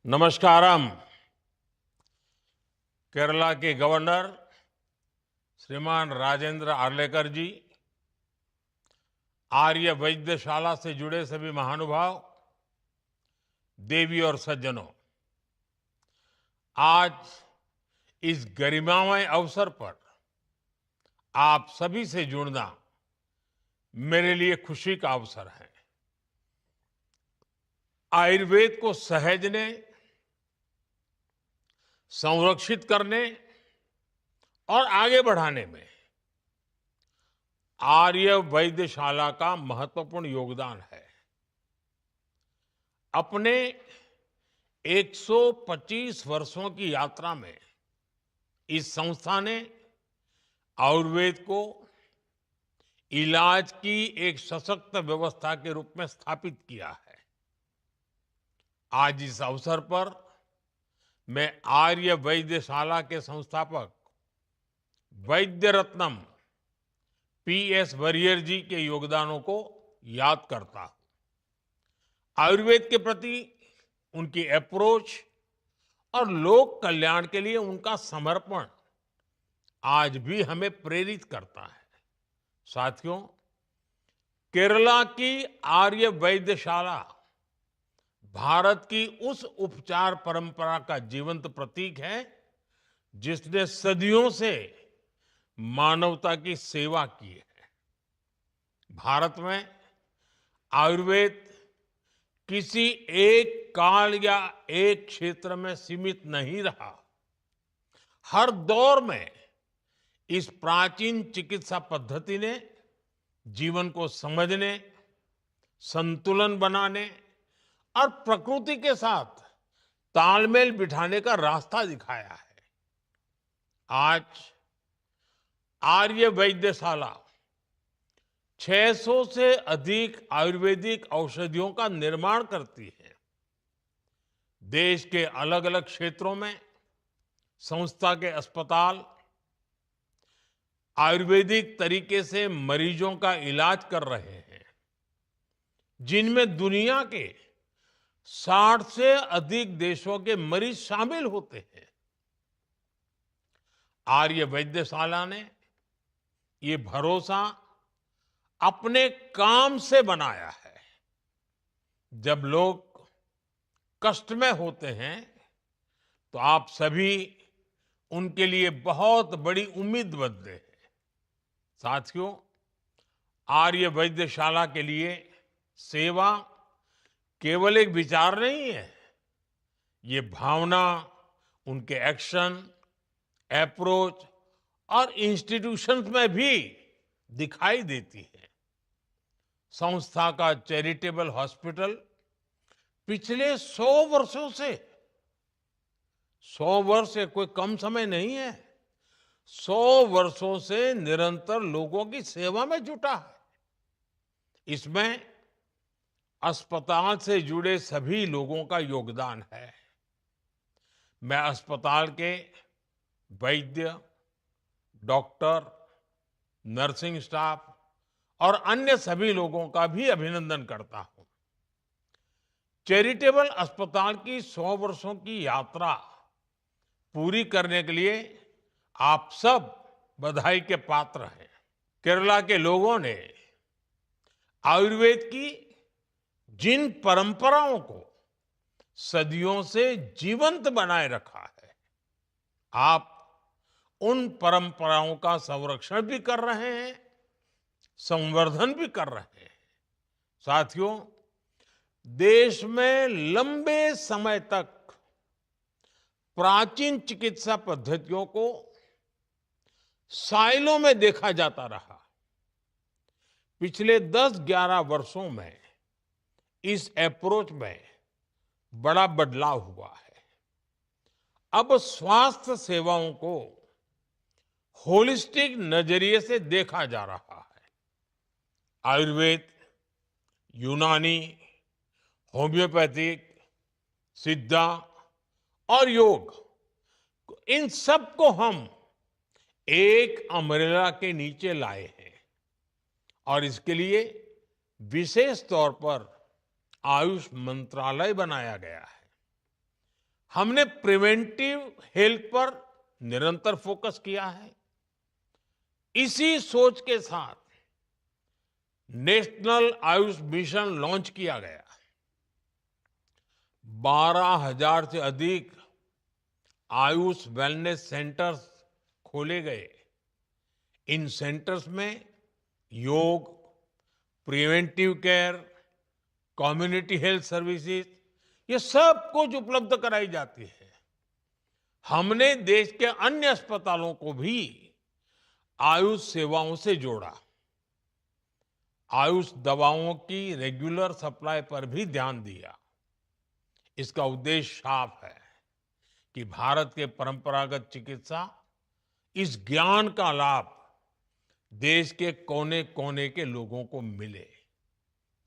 नमस्कारम। केरला के गवर्नर श्रीमान राजेंद्र आर्लेकर जी, आर्य वैद्यशाला से जुड़े सभी महानुभाव, देवी और सज्जनों, आज इस गरिमामय अवसर पर आप सभी से जुड़ना मेरे लिए खुशी का अवसर है। आयुर्वेद को सहेजने, संरक्षित करने और आगे बढ़ाने में आर्य वैद्यशाला का महत्वपूर्ण योगदान है। अपने 125 वर्षों की यात्रा में इस संस्था ने आयुर्वेद को इलाज की एक सशक्त व्यवस्था के रूप में स्थापित किया है। आज इस अवसर पर मैं आर्य वैद्यशाला के संस्थापक वैद्य रत्नम पीएस वरियर जी के योगदानों को याद करता हूं। आयुर्वेद के प्रति उनकी अप्रोच और लोक कल्याण के लिए उनका समर्पण आज भी हमें प्रेरित करता है। साथियों, केरला की आर्य वैद्यशाला भारत की उस उपचार परंपरा का जीवंत प्रतीक है जिसने सदियों से मानवता की सेवा की है। भारत में आयुर्वेद किसी एक काल या एक क्षेत्र में सीमित नहीं रहा। हर दौर में इस प्राचीन चिकित्सा पद्धति ने जीवन को समझने, संतुलन बनाने और प्रकृति के साथ तालमेल बिठाने का रास्ता दिखाया है। आज आर्य वैद्यशाला 600 से अधिक आयुर्वेदिक औषधियों का निर्माण करती है। देश के अलग अलग क्षेत्रों में संस्था के अस्पताल आयुर्वेदिक तरीके से मरीजों का इलाज कर रहे हैं, जिनमें दुनिया के 60 से अधिक देशों के मरीज शामिल होते हैं। आर्य वैद्यशाला ने ये भरोसा अपने काम से बनाया है। जब लोग कष्ट में होते हैं तो आप सभी उनके लिए बहुत बड़ी उम्मीद बनते हैं। साथियों, आर्य वैद्यशाला के लिए सेवा केवल एक विचार नहीं है, ये भावना उनके एक्शन, अप्रोच और इंस्टीट्यूशंस में भी दिखाई देती है। संस्था का चैरिटेबल हॉस्पिटल पिछले 100 वर्षों से, 100 वर्ष कोई कम समय नहीं है, 100 वर्षों से निरंतर लोगों की सेवा में जुटा है। इसमें अस्पताल से जुड़े सभी लोगों का योगदान है। मैं अस्पताल के वैद्य, डॉक्टर, नर्सिंग स्टाफ और अन्य सभी लोगों का भी अभिनंदन करता हूं। चैरिटेबल अस्पताल की 100 वर्षों की यात्रा पूरी करने के लिए आप सब बधाई के पात्र हैं। केरला के लोगों ने आयुर्वेद की जिन परंपराओं को सदियों से जीवंत बनाए रखा है, आप उन परंपराओं का संरक्षण भी कर रहे हैं, संवर्धन भी कर रहे हैं। साथियों, देश में लंबे समय तक प्राचीन चिकित्सा पद्धतियों को साइलों में देखा जाता रहा। पिछले 10-11 वर्षों में इस अप्रोच में बड़ा बदलाव हुआ है। अब स्वास्थ्य सेवाओं को होलिस्टिक नजरिए से देखा जा रहा है। आयुर्वेद, यूनानी, होम्योपैथिक, सिद्धा और योग, इन सब को हम एक अम्ब्रेला के नीचे लाए हैं और इसके लिए विशेष तौर पर आयुष मंत्रालय बनाया गया है। हमने प्रिवेंटिव हेल्थ पर निरंतर फोकस किया है। इसी सोच के साथ नेशनल आयुष मिशन लॉन्च किया गया। 12,000 से अधिक आयुष वेलनेस सेंटर्स खोले गए। इन सेंटर्स में योग, preventive care, community health services, ये सब कुछ उपलब्ध कराई जाती है। हमने देश के अन्य अस्पतालों को भी आयुष सेवाओं से जोड़ा। आयुष दवाओं की रेगुलर सप्लाई पर भी ध्यान दिया। इसका उद्देश्य साफ है कि भारत के परंपरागत चिकित्सा, इस ज्ञान का लाभ देश के कोने कोने के लोगों को मिले।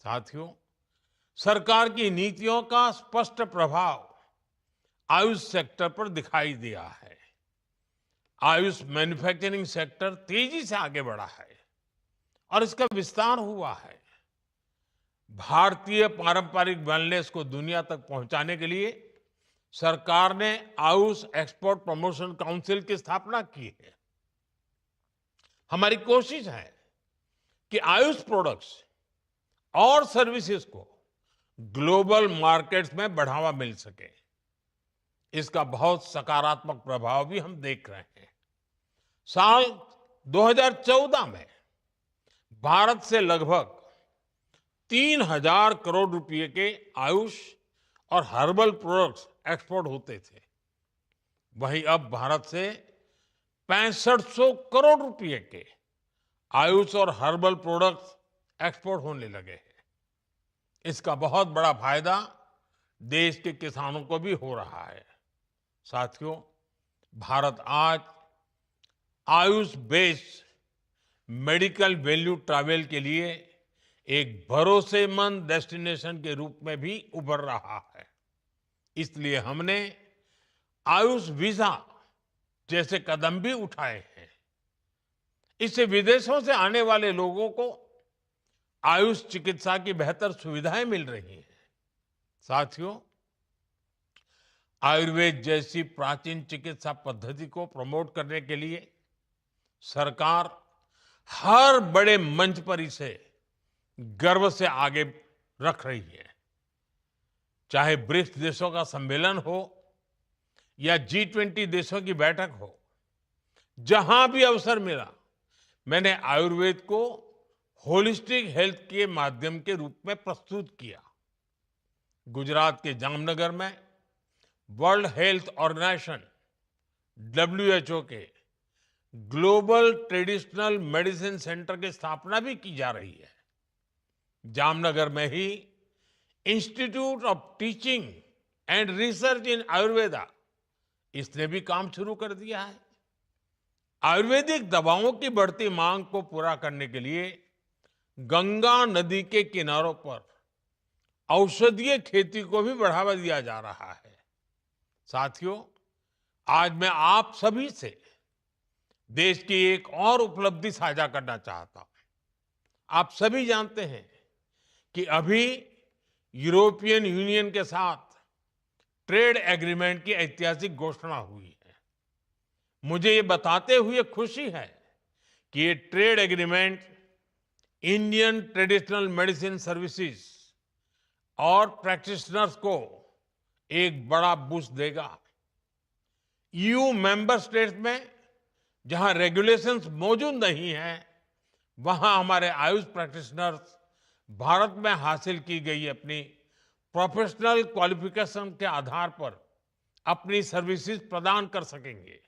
साथियों, सरकार की नीतियों का स्पष्ट प्रभाव आयुष सेक्टर पर दिखाई दिया है। आयुष मैन्युफैक्चरिंग सेक्टर तेजी से आगे बढ़ा है और इसका विस्तार हुआ है। भारतीय पारंपरिक वेलनेस को दुनिया तक पहुंचाने के लिए सरकार ने आयुष एक्सपोर्ट प्रमोशन काउंसिल की स्थापना की है। हमारी कोशिश है कि आयुष प्रोडक्ट्स और सर्विसेज को ग्लोबल मार्केट्स में बढ़ावा मिल सके। इसका बहुत सकारात्मक प्रभाव भी हम देख रहे हैं। साल 2014 में भारत से लगभग 3,000 करोड़ रुपए के आयुष और हर्बल प्रोडक्ट्स एक्सपोर्ट होते थे। वहीं अब भारत से 6500 करोड़ रुपए के आयुष और हर्बल प्रोडक्ट्स एक्सपोर्ट होने लगे हैं। इसका बहुत बड़ा फायदा देश के किसानों को भी हो रहा है। साथियों, भारत आज Ayush based medical value travel के लिए एक भरोसेमंद डेस्टिनेशन के रूप में भी उभर रहा है। इसलिए हमने आयुष वीजा जैसे कदम भी उठाए हैं। इससे विदेशों से आने वाले लोगों को आयुष चिकित्सा की बेहतर सुविधाएं मिल रही हैं। साथियों, आयुर्वेद जैसी प्राचीन चिकित्सा पद्धति को प्रमोट करने के लिए सरकार हर बड़े मंच पर इसे गर्व से आगे रख रही है। चाहे ब्रिक्स देशों का सम्मेलन हो या G20 देशों की बैठक हो, जहां भी अवसर मिला, मैंने आयुर्वेद को होलिस्टिक हेल्थ के माध्यम के रूप में प्रस्तुत किया। गुजरात के जामनगर में वर्ल्ड हेल्थ ऑर्गेनाइजेशन WHO के ग्लोबल ट्रेडिशनल मेडिसिन सेंटर की स्थापना भी की जा रही है। जामनगर में ही institute of teaching and research in Ayurveda, इसने भी काम शुरू कर दिया है। आयुर्वेदिक दवाओं की बढ़ती मांग को पूरा करने के लिए गंगा नदी के किनारों पर औषधीय खेती को भी बढ़ावा दिया जा रहा है। साथियों, आज मैं आप सभी से देश की एक और उपलब्धि साझा करना चाहता हूं। आप सभी जानते हैं कि अभी यूरोपियन यूनियन के साथ ट्रेड एग्रीमेंट की ऐतिहासिक घोषणा हुई है। मुझे ये बताते हुए खुशी है कि ये trade agreement Indian traditional medicine services और प्रैक्टिशनर्स को एक बड़ा बूस्ट देगा। ईयू मेंबर स्टेट्स में जहां रेगुलेशंस मौजूद नहीं हैं, वहां हमारे आयुष प्रैक्टिशनर्स भारत में हासिल की गई अपनी प्रोफेशनल क्वालिफिकेशन के आधार पर अपनी सर्विसेज प्रदान कर सकेंगे।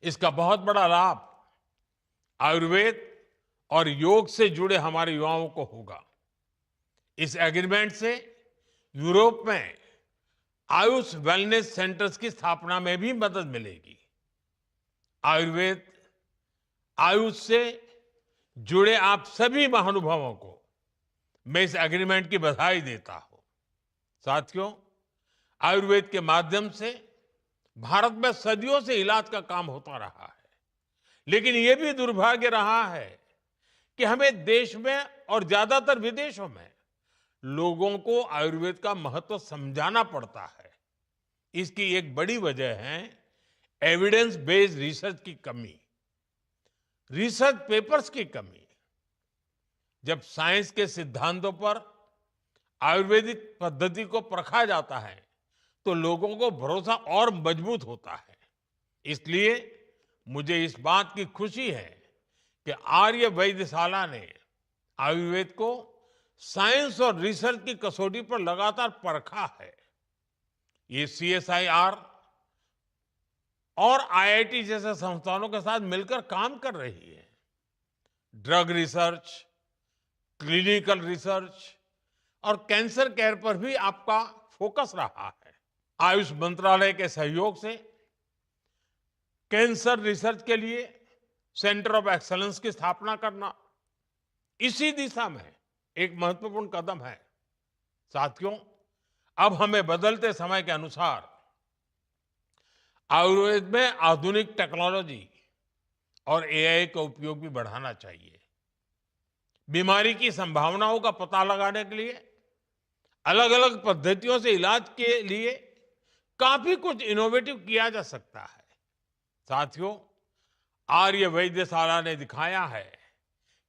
इसका बहुत बड़ा लाभ आयुर्वेद और योग से जुड़े हमारे युवाओं को होगा। इस एग्रीमेंट से यूरोप में आयुष वेलनेस सेंटर्स की स्थापना में भी मदद मिलेगी। आयुर्वेद, आयुष से जुड़े आप सभी महानुभावों को मैं इस एग्रीमेंट की बधाई देता हूं। साथियों, आयुर्वेद के माध्यम से भारत में सदियों से इलाज का काम होता रहा है, लेकिन यह भी दुर्भाग्य रहा है कि हमें देश में और ज्यादातर विदेशों में लोगों को आयुर्वेद का महत्व समझाना पड़ता है। इसकी एक बड़ी वजह है एविडेंस बेस्ड रिसर्च की कमी, रिसर्च पेपर्स की कमी। जब साइंस के सिद्धांतों पर आयुर्वेदिक पद्धति को परखा जाता है तो लोगों को भरोसा और मजबूत होता है। इसलिए मुझे इस बात की खुशी है कि आर्य वैद्यशाला ने आयुर्वेद को साइंस और रिसर्च की कसौटी पर लगातार परखा है। ये सीएसआईआर और आईआईटी जैसे संस्थानों के साथ मिलकर काम कर रही है। ड्रग रिसर्च, क्लिनिकल रिसर्च और कैंसर केयर पर भी आपका फोकस रहा है। आयुष मंत्रालय के सहयोग से कैंसर रिसर्च के लिए सेंटर ऑफ एक्सीलेंस की स्थापना करना इसी दिशा में एक महत्वपूर्ण कदम है। साथियों, अब हमें बदलते समय के अनुसार आयुर्वेद में आधुनिक टेक्नोलॉजी और एआई का उपयोग भी बढ़ाना चाहिए। बीमारी की संभावनाओं का पता लगाने के लिए अलग अलग पद्धतियों से इलाज के लिए काफी कुछ इनोवेटिव किया जा सकता है। साथियों, आर्य वैद्यशाला ने दिखाया है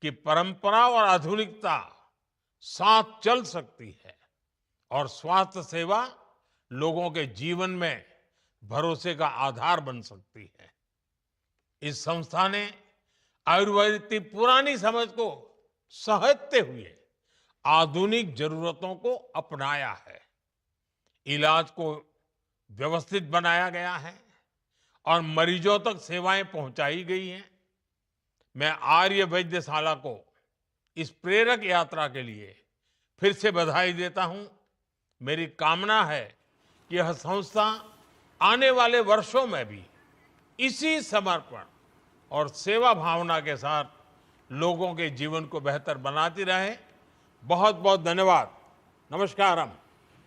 कि परंपरा और आधुनिकता साथ चल सकती है और स्वास्थ्य सेवा लोगों के जीवन में भरोसे का आधार बन सकती है। इस संस्था ने आयुर्वेद की पुरानी समझ को सहेजते हुए आधुनिक जरूरतों को अपनाया है। इलाज को व्यवस्थित बनाया गया है और मरीजों तक सेवाएं पहुंचाई गई हैं। मैं आर्य वैद्यशाला को इस प्रेरक यात्रा के लिए फिर से बधाई देता हूं। मेरी कामना है कि यह संस्था आने वाले वर्षों में भी इसी समर्पण और सेवा भावना के साथ लोगों के जीवन को बेहतर बनाती रहे। बहुत बहुत धन्यवाद। नमस्कारम।